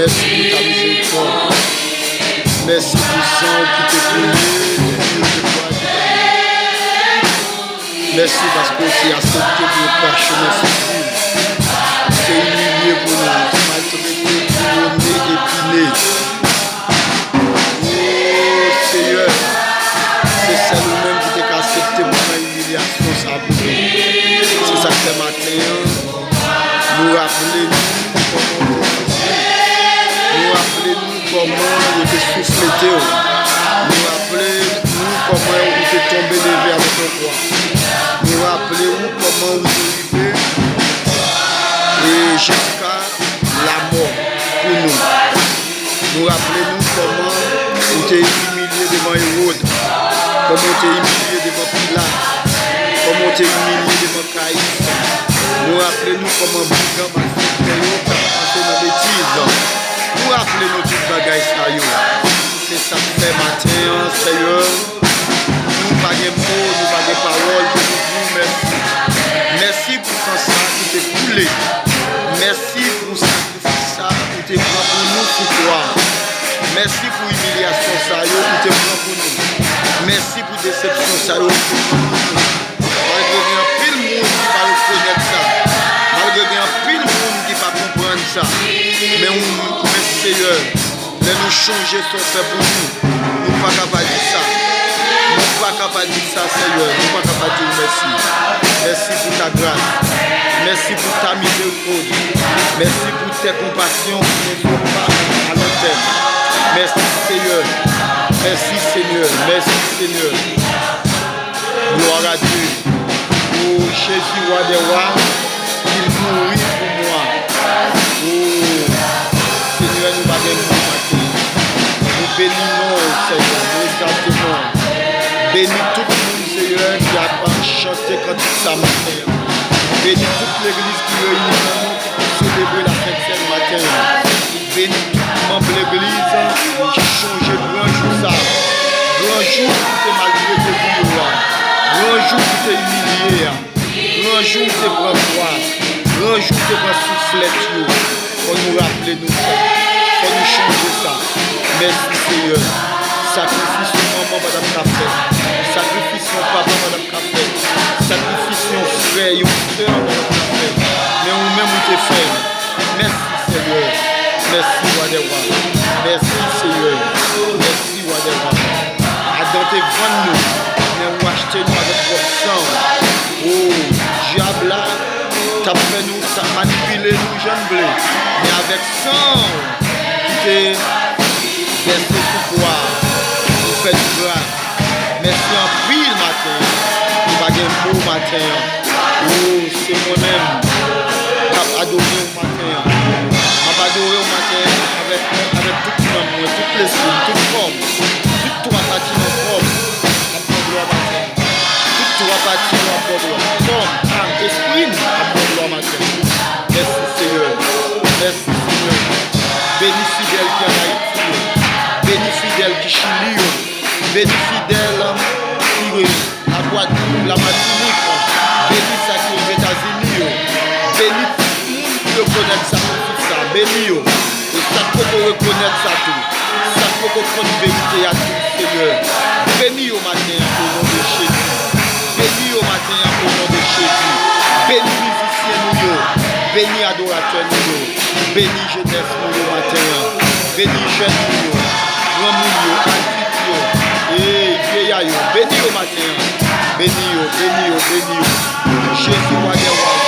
Merci pour ta miséricorde. Merci pour le sang qui te connaît. Merci parce que tu as accepté pour le parchemin civil. Tu es humilié pour nous. Tu m'as traité, couronné, épiné. Oh Seigneur, c'est ça nous-mêmes qui t'es accepté pour ma humiliation. C'est ça que ce matin, nous rappelez-nous comment il était souffleté. Nous rappelez-nous comment il était tombé levé avec le roi. Nous rappelez-nous comment vous arrivez et jusqu'à la mort pour nous. Nous rappelez-nous comment vous êtes humilié devant Hérode, comment vous êtes humilié devant Pilate, comment vous êtes humilié devant Caïphe. Nous rappelez-nous comment Brigand m'a fait nos bêtises. Nous rappelez-nous toutes les bagailles. C'est ça que fait matin, Seigneur. Nous pas de mots, nous pas de paroles, nous disons merci. Merci pour ton sang qui t'est coulé. Merci pour ça qui t'est pris pour nous, pour toi. Merci pour l'humiliation, ça qui t'est pris pour nous. Merci pour la déception, ça qui t'est pris pour nous. Malgré un pile monde qui va reconnaître ça. Malgré un pile monde qui va comprendre ça. Mais Seigneur, nous changer son fait pour nous. Nous ne pouvons pas capables de dire ça. Nous ne pouvons pas capables de dire ça, Seigneur. Nous ne pouvons pas capables de dire merci. Merci pour ta grâce. Merci pour ta miséricorde. Merci pour tes compassions qui ne sont pas à long terme. Merci Seigneur. Merci Seigneur. Merci Seigneur. Gloire à Dieu. Oh Jésus, roi des rois, il mourit pour moi. Oh Seigneur, nous battons matin. Nous bénissons, Seigneur, nous exaltons. Bénis tout le monde, Seigneur, qui a chanté quand il s'est matin. Bénis toute l'église qui réunit nous pour célébrer la fête ce matin. Bénis tout le membre de l'église qui change grand jour ça. Grand jour qui t'est maltraité pour toi. Grand jour qui t'est humilié. Grand jour qui t'est prend foi. Grand jour qui t'est prend soufflette. Pour nous rappeler nous ça. Pour nous changer ça. Merci Seigneur. Sacrifice sur maman, madame Café. Sacrifice sur papa, madame Café. Sacrifice sur frère, sur soeur, madame Café. Mais nous-mêmes, nous te faisons. Merci Seigneur. Merci roi des rois. Merci Seigneur. Merci roi des rois. Adam te vendre nous. Mais nous achetez-nous avec votre sang. Oh, diable là. T'as fait nous, t'as manipulé nous, jeunes bleus. Mais avec sang, qui t'est versé sous toi, nous faites grâce. Merci en pile matin. Nous pas de mots matin. Oh, c'est moi-même qui a adoré au matin. Je vais adorer au matin avec tout le monde, toutes les signes, toutes les formes, toutes trois parties de forme. À matin. Toutes trois parties de forme, âme, esprit, à matin. Merci Seigneur. Merci Seigneur. Bénis fidèle qui est en Haïti. Bénis fidèle qui Chili. Bénis fidèle qui la Guadeloupe, la Martinique. Bénis ça qui aux États-Unis. Bénis tout le monde qui reconnaît ça pour tout ça. Bénis. Et ça faut qu'on reconnaisse ça tout. Ça faut qu'on prenne vérité à tout Seigneur. Bénis au matin au nom de Jésus. Bénis au matin au nom de Jésus. Bénis musiciens nous. Bénis adorateurs nous. Bénis jeunesse nous matin. Bénis jeunes nous. Grand nous, adultes nous. Et vieillards. Bénis au matin. Bénis. Jésus, roi des rois.